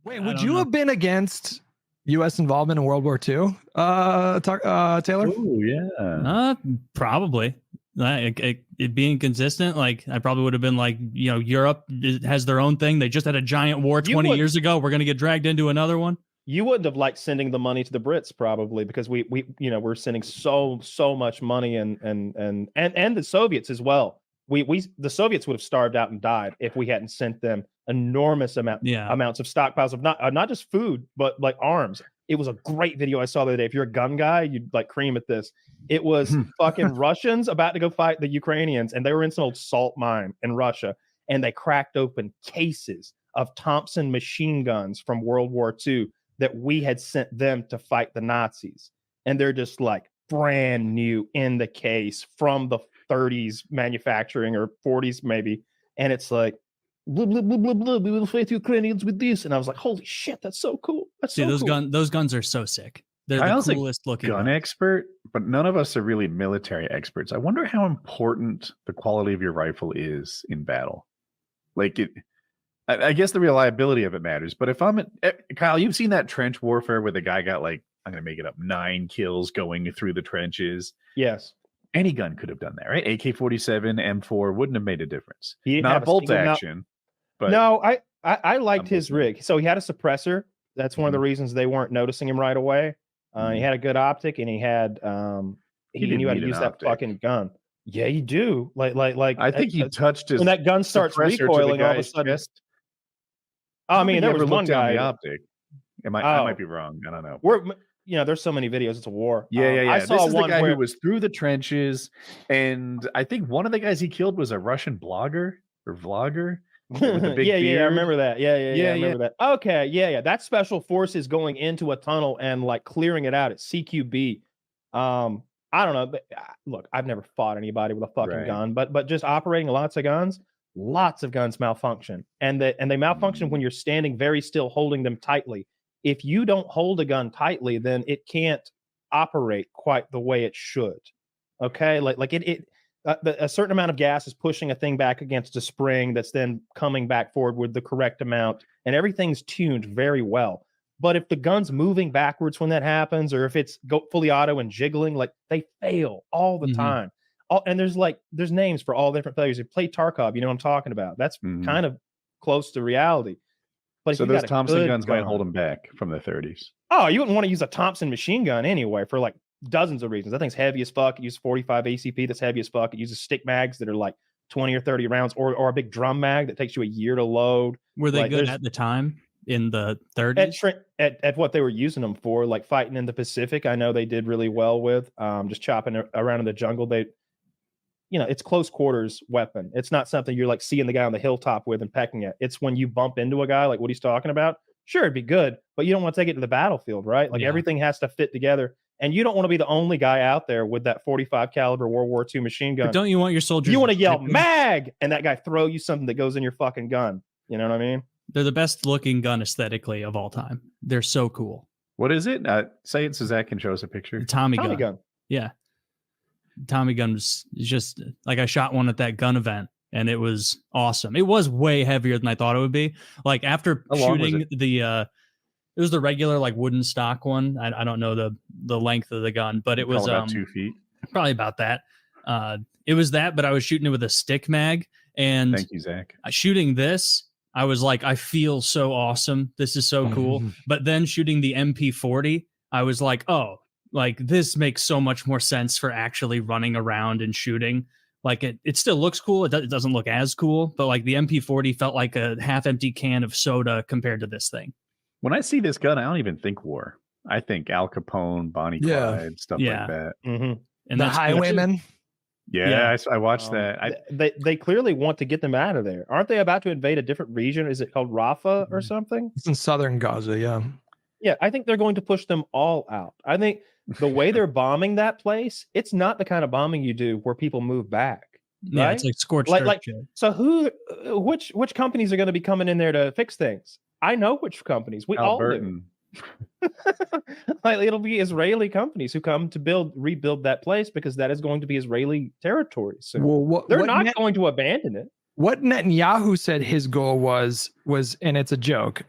Wait, would you have been against U.S. involvement in World War II, Taylor? Oh, yeah. Probably. It being consistent, like I probably would have been like, Europe has their own thing. They just had a giant war 20 years ago. We're going to get dragged into another one. You wouldn't have liked sending the money to the Brits probably because we're sending so much money and the Soviets as well. The Soviets would have starved out and died if we hadn't sent them enormous amounts of stockpiles of not just food but like arms. It was a great video I saw the other day. If you're a gun guy, you'd like cream at this. It was fucking Russians about to go fight the Ukrainians, and they were in some old salt mine in Russia, and they cracked open cases of Thompson machine guns from World War II that we had sent them to fight the Nazis. And they're just like brand new in the case from the 30s manufacturing or 40s maybe. And it's like, blah, blah, blah, blah, blah. We will fight Ukrainians with this. And I was like, holy shit, that's so cool. That's so cool. Those guns are so sick. They're the coolest looking gun expert, but none of us are really military experts. I wonder how important the quality of your rifle is in battle. Like I guess the reliability of it matters. But if Kyle, you've seen that trench warfare where the guy got like, I'm going to make it up, 9 kills going through the trenches. Yes. Any gun could have done that, right? AK-47, M4 wouldn't have made a difference. Not a bolt action. But no, I liked his rig. So he had a suppressor. That's one of the reasons they weren't noticing him right away. He had a good optic, and he had he knew how to use that fucking gun. Yeah, you do. Like I think he touched his when that gun starts recoiling all of a sudden. I mean, there was one guy. The optic. I might be wrong. I don't know. There's so many videos. It's a war. Yeah. I saw one guy who was through the trenches, and I think one of the guys he killed was a Russian blogger or vlogger. With the big beard. I remember that. Yeah, I remember that. Okay, yeah. That's special forces going into a tunnel and like clearing it out at CQB. I don't know. But, look, I've never fought anybody with a fucking gun, but just operating lots of guns malfunction, and they malfunction when you're standing very still, holding them tightly. If you don't hold a gun tightly, then it can't operate quite the way it should. Okay, like it. A certain amount of gas is pushing a thing back against a spring that's then coming back forward with the correct amount, and everything's tuned very well. But if the gun's moving backwards when that happens, or if it's fully auto and jiggling, like they fail all the time. And there's names for all different failures. You play Tarkov, you know what I'm talking about. That's kind of close to reality. But so those Thompson guns might hold them back from the 30s. Oh, you wouldn't want to use a Thompson machine gun anyway for like dozens of reasons. That thing's heavy as fuck. It uses 45 ACP that's heavy as fuck. It uses stick mags that are like 20 or 30 rounds, or a big drum mag that takes you a year to load. Were they good at the time in the 30s? At what they were using them for, like fighting in the Pacific, I know they did really well with just chopping around in the jungle. It's close quarters weapon. It's not something you're like seeing the guy on the hilltop with and pecking at. It's when you bump into a guy like what he's talking about. Sure, it'd be good, but you don't want to take it to the battlefield, right? Like everything has to fit together. And you don't want to be the only guy out there with that 45 caliber World War II machine gun. But don't you want your soldiers? You want to yell "mag" and that guy throw you something that goes in your fucking gun. You know what I mean? They're the best looking gun aesthetically of all time. They're so cool. What is it? Say it so Zach can show us a picture. Tommy gun. Yeah. Tommy gun was just like I shot one at that gun event and it was awesome. It was way heavier than I thought it would be. Like after shooting it was the regular like wooden stock one. I don't know the length of the gun, but it was about 2 feet. Probably about that. It was that, but I was shooting it with a stick mag. And thank you, Zach. Shooting this, I was like, I feel so awesome. This is so cool. But then shooting the MP40, I was like, oh, like this makes so much more sense for actually running around and shooting. Like it still looks cool. It doesn't look as cool, but like the MP40 felt like a half empty can of soda compared to this thing. When I see this gun, I don't even think war. I think Al Capone, Bonnie Clyde, stuff like that. And the Highwaymen. Yeah. I watched that. They clearly want to get them out of there. Aren't they about to invade a different region? Is it called Rafah or something? It's in southern Gaza, yeah. Yeah, I think they're going to push them all out. I think the way they're bombing that place, it's not the kind of bombing you do where people move back. Yeah, right? it's like scorched earth. So which companies are going to be coming in there to fix things? I know which companies. We all do. Like it'll be Israeli companies who come to rebuild that place because that is going to be Israeli territory. So they're not going to abandon it. What Netanyahu said his goal was, and it's a joke.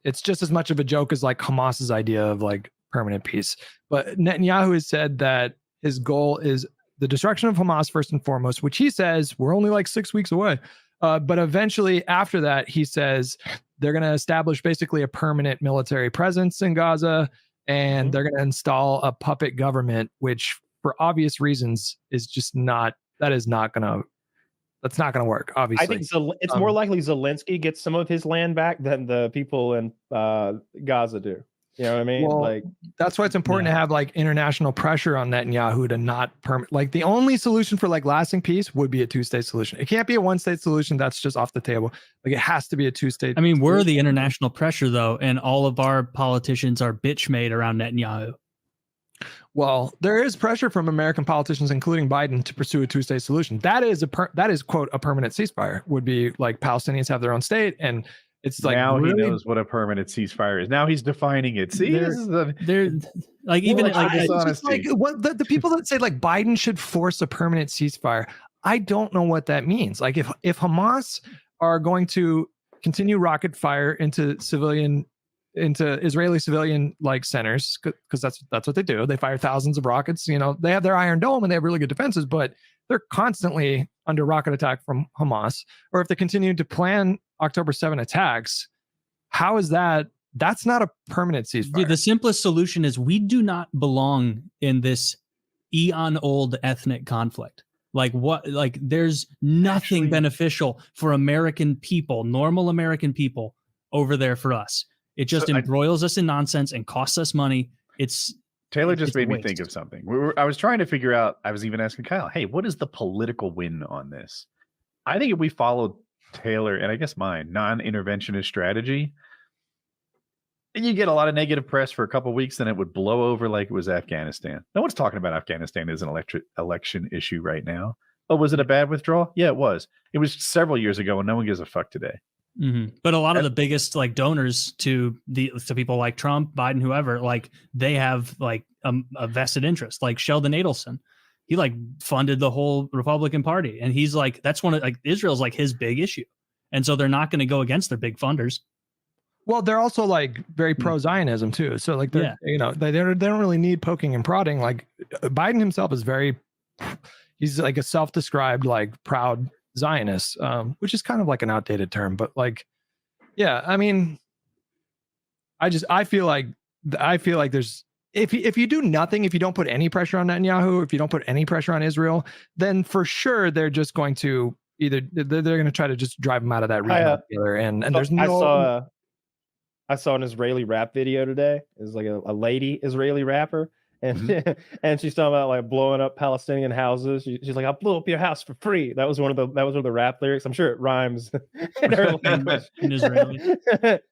it's just as much of a joke as like Hamas's idea of like permanent peace. But Netanyahu has said that his goal is the destruction of Hamas first and foremost, which he says we're only like 6 weeks away. But eventually after that, he says they're going to establish basically a permanent military presence in Gaza, and they're going to install a puppet government, which for obvious reasons is just not, that's not going to work. Obviously. I think it's more likely Zelensky gets some of his land back than the people in Gaza do. You know what I mean? Well, like, that's why it's important to have like international pressure on Netanyahu to not like the only solution for like lasting peace would be a 2-state solution. It can't be a 1-state solution. That's just off the table. Like it has to be a 2-state. I mean, we're the international pressure though, and all of our politicians are bitch made around Netanyahu. Well, there is pressure from American politicians, including Biden, to pursue a 2-state solution. That is quote a permanent ceasefire. Would be like Palestinians have their own state, and it's like now really, he knows what a permanent ceasefire is. Now he's defining it. See, this is they're like even well, like it's just like what the people that say like Biden should force a permanent ceasefire. I don't know what that means. Like if Hamas are going to continue rocket fire into Israeli civilian like centers, because that's what they do. They fire thousands of rockets. You know, they have their Iron Dome and they have really good defenses, but they're constantly under rocket attack from Hamas. Or if they continue to plan October 7 attacks, how is that? That's not a permanent ceasefire. Dude, the simplest solution is we do not belong in this eon-old ethnic conflict. Like what? Like there's nothing beneficial for American people, normal American people, over there for us. It just embroils us in nonsense and costs us money. Taylor just made me think of something. I was trying to figure out, I was even asking Kyle, hey, what is the political win on this? I think if we followed Taylor, and I guess mine, non-interventionist strategy, and you get a lot of negative press for a couple of weeks, then it would blow over like it was Afghanistan. No one's talking about Afghanistan as an election issue right now. Oh, was it a bad withdrawal? Yeah, it was. It was several years ago, and no one gives a fuck today. Mm-hmm. But a lot of the biggest like donors to people like Trump, Biden, whoever, like they have like a vested interest. Like Sheldon Adelson, he like funded the whole Republican Party, and he's like that's one of like Israel's like his big issue, and so they're not going to go against their big funders. Well, they're also like very pro-Zionism too. So like they're you know they don't really need poking and prodding. Like Biden himself is he's like a self-described like proud Zionist, which is kind of like an outdated term, but like, yeah, I mean, I feel like there's if you do nothing, if you don't put any pressure on Netanyahu, if you don't put any pressure on Israel, then for sure they're just going to they're going to try to just drive them out of that region together. And there's no. I saw an Israeli rap video today. It was like a lady Israeli rapper. And and she's talking about like blowing up Palestinian houses. She's like, "I blew up your house for free." That was one of the rap lyrics. I'm sure it rhymes in her language. In Israeli.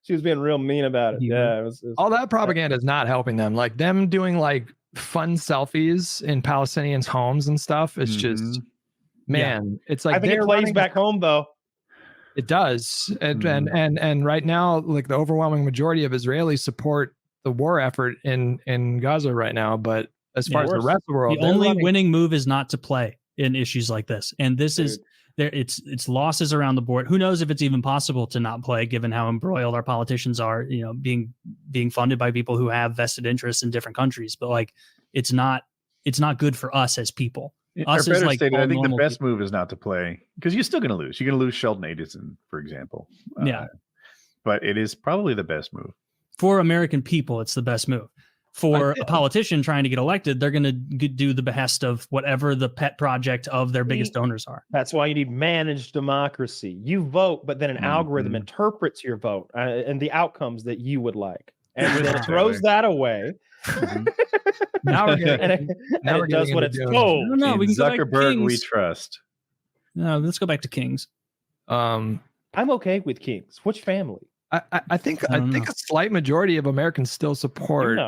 She was being real mean about it. Yeah, it was all that propaganda is not helping them. Like them doing like fun selfies in Palestinians' homes and stuff. It's just, man, it's like I think it plays back home though. It does, and right now, like the overwhelming majority of Israelis support the war effort in Gaza right now, but as far as the rest of the world, the only winning move is not to play in issues like this. And this is there. It's losses around the board. Who knows if it's even possible to not play, given how embroiled our politicians are, you know, being funded by people who have vested interests in different countries. But like, it's not good for us as people. Us better like stated, I think the best move is not to play because you're still going to lose. You're going to lose Sheldon Adelson, for example. But it is probably the best move. For American people, it's the best move. For a politician trying to get elected, they're going to do the behest of whatever the pet project of their biggest donors are. That's why you need managed democracy. You vote, but then an algorithm interprets your vote and the outcomes that you would like. And then it throws that away. Now we're getting, and it does what it's told. No, we can Zuckerberg, go back to we trust. No, let's go back to Kings. I'm okay with Kings. Which family? I think a slight majority of Americans still support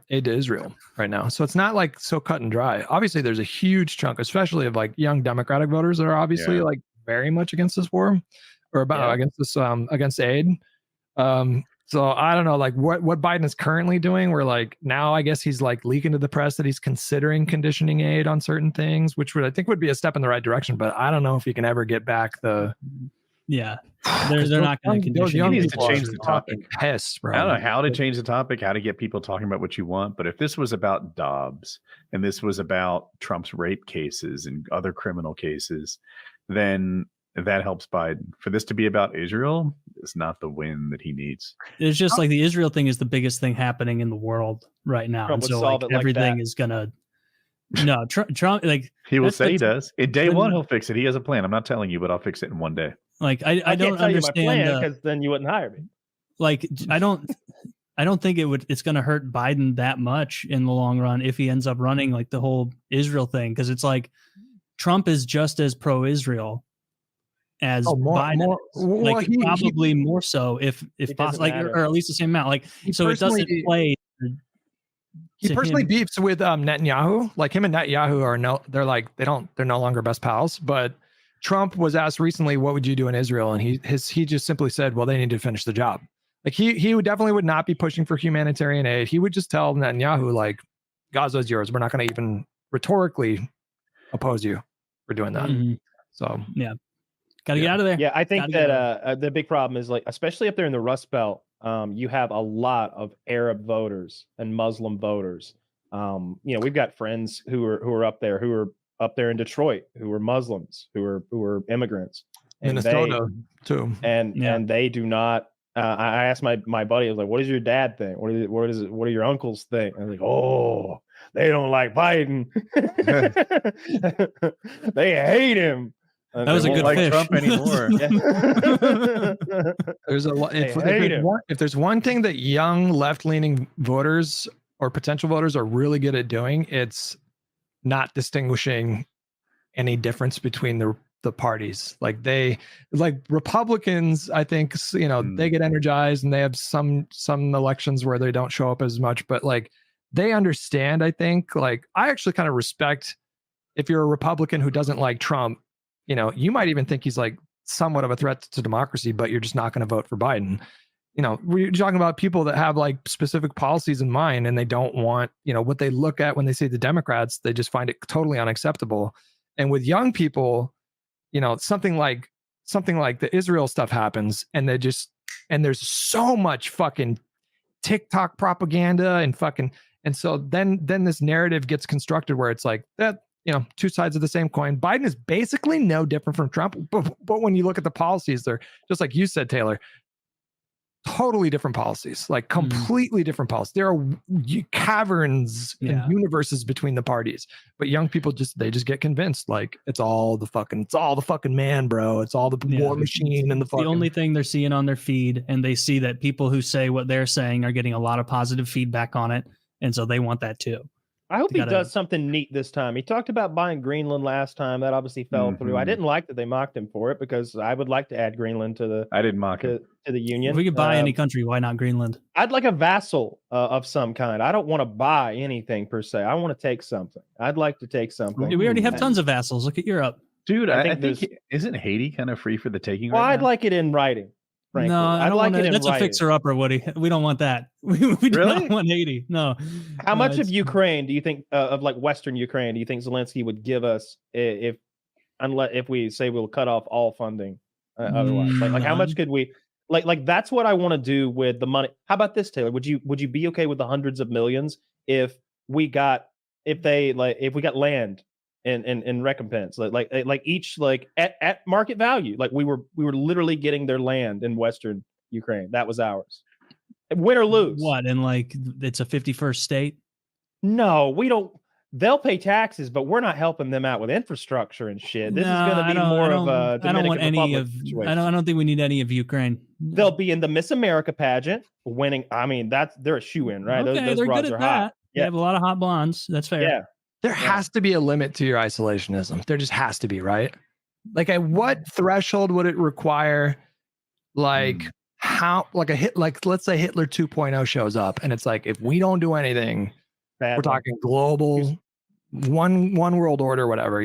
aid to Israel right now. So it's not like so cut and dry. Obviously, there's a huge chunk, especially of like young Democratic voters that are obviously like very much against this war or against this against aid. So I don't know, like what Biden is currently doing. Where like now, I guess he's like leaking to the press that he's considering conditioning aid on certain things, which I think would be a step in the right direction. But I don't know if he can ever get back the Yeah, they're not going to condition. He needs to change the topic. Pissed, bro. I don't know how to change the topic, how to get people talking about what you want. But if this was about Dobbs and this was about Trump's rape cases and other criminal cases, then that helps Biden. For this to be about Israel is not the win that he needs. It's just like the Israel thing is the biggest thing happening in the world right now. Trump and so like everything is gonna. No, Trump like he will say he does. In day one, he'll fix it. He has a plan. I'm not telling you, but I'll fix it in one day. Like I don't tell understand you my plan because then you wouldn't hire me. Like I don't think it's going to hurt Biden that much in the long run if he ends up running like the whole Israel thing, because it's like Trump is just as pro-Israel as Biden. Like probably more so if possible, like or at least the same amount. Like so it doesn't play. He personally beefs with Netanyahu. Like him and Netanyahu are they're no longer best pals. But Trump was asked recently, "What would you do in Israel?" And he just simply said, "Well, they need to finish the job." Like he would not be pushing for humanitarian aid. He would just tell Netanyahu, like, "Gaza's yours. We're not going to even rhetorically oppose you for doing that." Mm-hmm. So yeah, got to get out of there. Yeah, I think that the big problem is like, especially up there in the Rust Belt. You have a lot of Arab voters and Muslim voters. We've got friends who are up there in Detroit, who are Muslims, who are immigrants. Minnesota too. And they do not. I asked my buddy, I was like, "What does your dad think? What do your uncles think?" And I was like, "Oh, they don't like Biden. They hate him." That was a good like fish. Trump anymore. There's a lot. If there's one thing that young left-leaning voters or potential voters are really good at doing, it's not distinguishing any difference between the parties. Like Republicans, I think, they get energized and they have some elections where they don't show up as much, but like they understand. I think, like, I actually kind of respect if you're a Republican who doesn't like Trump. You might even think he's like somewhat of a threat to democracy, but you're just not going to vote for Biden. We're talking about people that have like specific policies in mind and they don't want, what they look at when they say the Democrats, they just find it totally unacceptable. And with young people, something like the Israel stuff happens and there's so much fucking TikTok propaganda and so then this narrative gets constructed where it's like that. Two sides of the same coin. Biden is basically no different from Trump, but when you look at the policies, they're just like you said, Taylor, totally different policies, like completely different policies. There are caverns and universes between the parties, but young people just get convinced like it's all the fucking man, bro. It's all the war machine and the only thing they're seeing on their feed, and they see that people who say what they're saying are getting a lot of positive feedback on it, and so they want that too. I hope he does something neat this time. He talked about buying Greenland last time. That obviously fell through. I didn't like that they mocked him for it because I would like to add Greenland to the. I didn't mock it to the Union. If we could buy any country, why not Greenland? I'd like a vassal of some kind. I don't want to buy anything per se. I want to take something. I'd like to take something. We already have tons of vassals. Look at Europe, dude. I think isn't Haiti kind of free for the taking? Well, right I'd now? Like it in writing. Frankly. No, I'd like it. That's a fixer-upper, Woody. We don't want that. We do not want Haiti. No. How much of Ukraine do you think, of like Western Ukraine, do you think Zelensky would give us if we say we'll cut off all funding? Otherwise, like how much could we? Like that's what I want to do with the money. How about this, Taylor? Would you be okay with the hundreds of millions if we got land? In recompense, like each at market value, like we were literally getting their land in Western Ukraine. That was ours. Win or lose. What? And like it's a 51st state? No, we don't. They'll pay taxes, but we're not helping them out with infrastructure and shit. This is going to be more of a Dominican Republic situation. I don't think we need any of Ukraine. They'll be in the Miss America pageant, winning. I mean, they're a shoe-in, right? Okay, those they're rods good are at hot. that. They have a lot of hot blondes. That's fair. Yeah. There has to be a limit to your isolationism. There just has to be, right? Like, at what threshold would it require? Like, let's say Hitler 2.0 shows up, and it's like, if we don't do anything, we're talking global, one world order, whatever,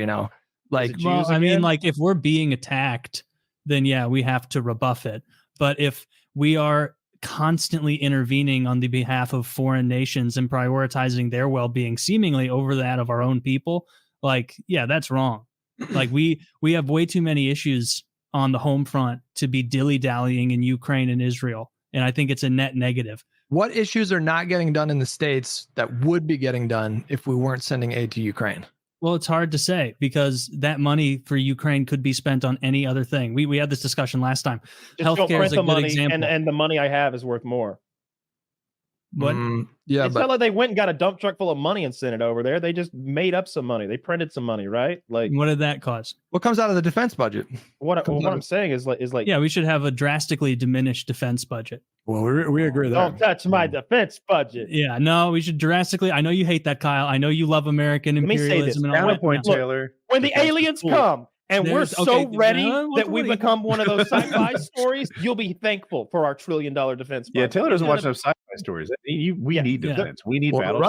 Like, well, I mean, like, if we're being attacked, then yeah, we have to rebuff it. But if we are constantly intervening on the behalf of foreign nations and prioritizing their well-being seemingly over that of our own people, like, yeah, that's wrong. Like we have way too many issues on the home front to be dilly-dallying in Ukraine and Israel. And I think it's a net negative. What issues are not getting done in the States that would be getting done if we weren't sending aid to Ukraine? Well, it's hard to say because that money for Ukraine could be spent on any other thing. We had this discussion last time. Healthcare is a good example. And the money I have is worth more. What? Yeah, it's not like they went and got a dump truck full of money and sent it over there. They just made up some money. They printed some money, right? Like, what did that cost? What comes out of the defense budget? What I'm saying is like, yeah, we should have a drastically diminished defense budget. Well, we agree there. Don't touch my defense budget. Yeah, no, we should drastically. I know you hate that, Kyle. I know you love American imperialism. And all that. Point, Taylor. When the aliens come. And we're so ready that we become one of those sci-fi stories. You'll be thankful for our $1 trillion defense budget. Yeah, Taylor doesn't watch enough sci-fi stories. We need defense. We need battle.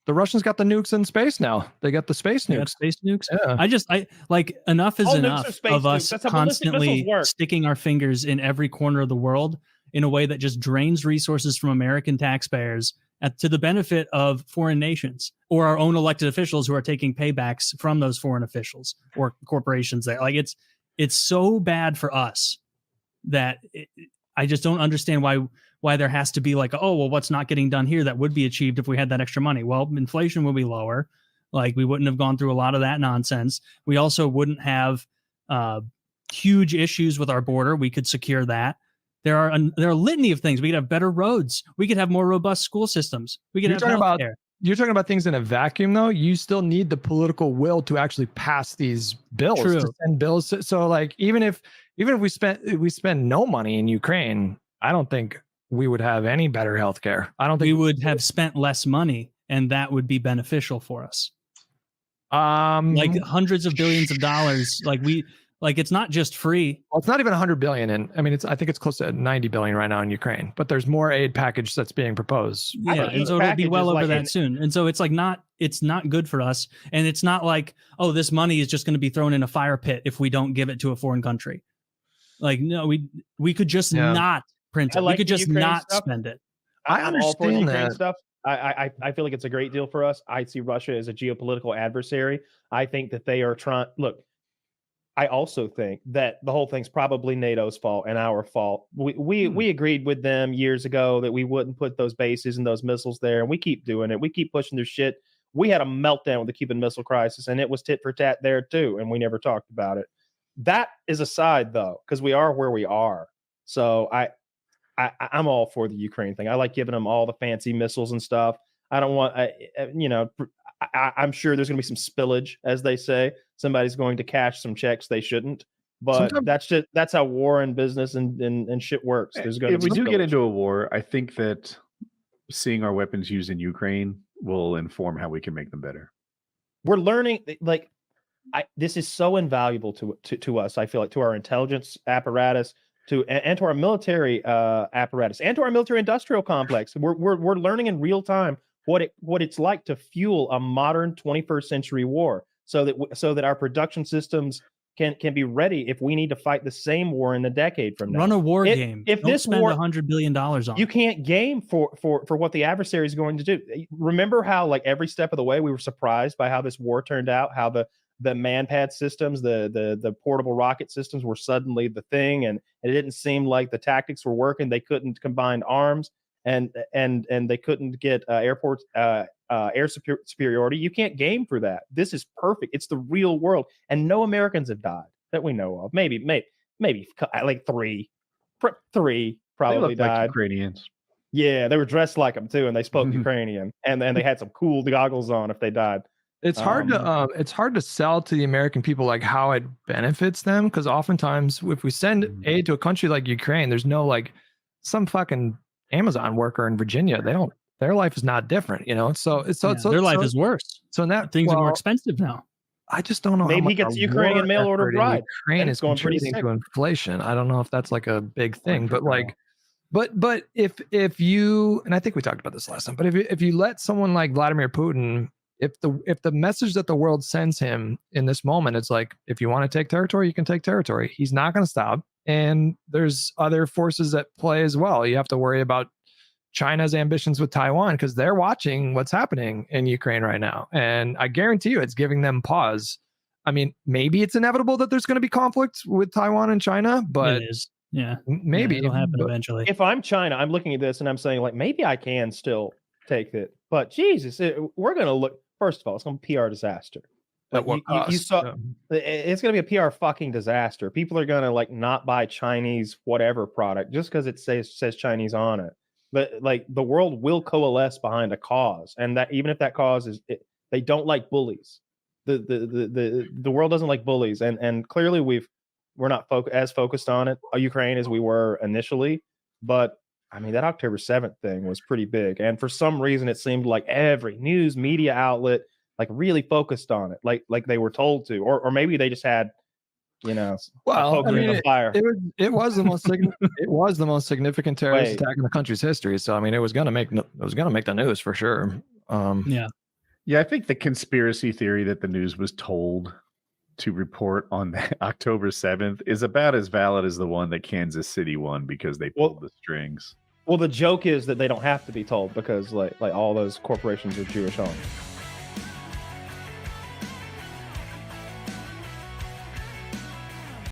The Russians got the nukes in space now. They got the space nukes. Space nukes. Yeah. I like enough is enough of us constantly sticking our fingers in every corner of the world in a way that just drains resources from American taxpayers to the benefit of foreign nations or our own elected officials who are taking paybacks from those foreign officials or corporations. That like it's so bad for us that I just don't understand why there has to be like, oh, well, what's not getting done here that would be achieved if we had that extra money? Well, inflation will be lower. Like we wouldn't have gone through a lot of that nonsense. We also wouldn't have huge issues with our border. We could secure that. There are a litany of things. We could have better roads. We could have more robust school systems. We could have healthcare. You're talking about things in a vacuum, though. You still need the political will to actually pass these bills. True. To send bills. So, like, even if we spend no money in Ukraine, I don't think we would have any better healthcare. I don't think we would have spent less money, and that would be beneficial for us. Like hundreds of billions of dollars. Like it's not just free. Well, it's not even 100 billion, and I mean, I think it's close to 90 billion right now in Ukraine. But there's more aid package that's being proposed. Yeah, and so it'll be well over that soon. And so it's like it's not good for us, and it's not like, oh, this money is just going to be thrown in a fire pit if we don't give it to a foreign country. Like, no, we could just not print it. We could just not spend it. I understand that stuff. I feel like it's a great deal for us. I see Russia as a geopolitical adversary. I think that they are trying. Look. I also think that the whole thing's probably NATO's fault and our fault. We agreed with them years ago that we wouldn't put those bases and those missiles there, and we keep doing it. We keep pushing their shit. We had a meltdown with the Cuban Missile Crisis, and it was tit for tat there too, and we never talked about it. That is aside, though, because we are where we are. So I'm all for the Ukraine thing. I like giving them all the fancy missiles and stuff. I don't want, I'm sure there's going to be some spillage, as they say. Somebody's going to cash some checks they shouldn't. But that's how war and business and shit works. There's going to be if we do spillage. get into a war, I think that seeing our weapons used in Ukraine will inform how we can make them better. We're learning, like, this is so invaluable to us. I feel like to our intelligence apparatus, and to our military apparatus, and to our military industrial complex. We're learning in real time what it's like to fuel a modern 21st century war, so that our production systems can be ready if we need to fight the same war in a decade from now. Run a war game. If Don't this spend war, $100 billion on you can't game for what the adversary is going to do. Remember how, like, every step of the way we were surprised by how this war turned out, how the manpad systems, the portable rocket systems were suddenly the thing, and it didn't seem like the tactics were working. They couldn't combine arms, and they couldn't get air superiority. You can't game for that. This is perfect. It's the real world, and no Americans have died that we know of. Maybe like three probably died. Like Ukrainians. Yeah, they were dressed like them too, and they spoke Ukrainian, and they had some cool goggles on if they died. It's hard to sell to the American people like how it benefits them, because oftentimes if we send aid to a country like Ukraine, there's no, like, some fucking Amazon worker in Virginia. Their life is not different, you know. So their life is worse. So that things are more expensive now. I just don't know. Maybe he gets Ukrainian mail order bride. Ukraine is contributing to inflation. I don't know if that's like a big thing, but like, but if you, and I think we talked about this last time, but if you let someone like Vladimir Putin, if the message that the world sends him in this moment, it's like, if you want to take territory, you can take territory. He's not going to stop. And there's other forces at play as well. You have to worry about China's ambitions with Taiwan, because they're watching what's happening in Ukraine right now. And I guarantee you it's giving them pause. I mean, maybe it's inevitable that there's going to be conflicts with Taiwan and China, but it is. Yeah, maybe it'll happen eventually. If I'm China, I'm looking at this and I'm saying, like, maybe I can still take it. But Jesus, we're going to look. First of all, it's going to be a PR disaster. Like, you saw, it's going to be a PR fucking disaster. People are going to like not buy Chinese whatever product just because it says Chinese on it. But like the world will coalesce behind a cause, and that even if that cause is they don't like bullies. The world doesn't like bullies, and clearly we're not as focused on it, Ukraine, as we were initially. But I mean, that October 7th thing was pretty big, and for some reason, it seemed like every news media outlet like really focused on it, like they were told to, or maybe they just had, well, I mean, fire. It was the most significant terrorist attack in the country's history. So I mean, it was gonna make the news for sure. Yeah, I think the conspiracy theory that the news was told to report on October 7th is about as valid as the one that Kansas City won because they pulled the strings. Well, the joke is that they don't have to be told because like all those corporations are Jewish owned.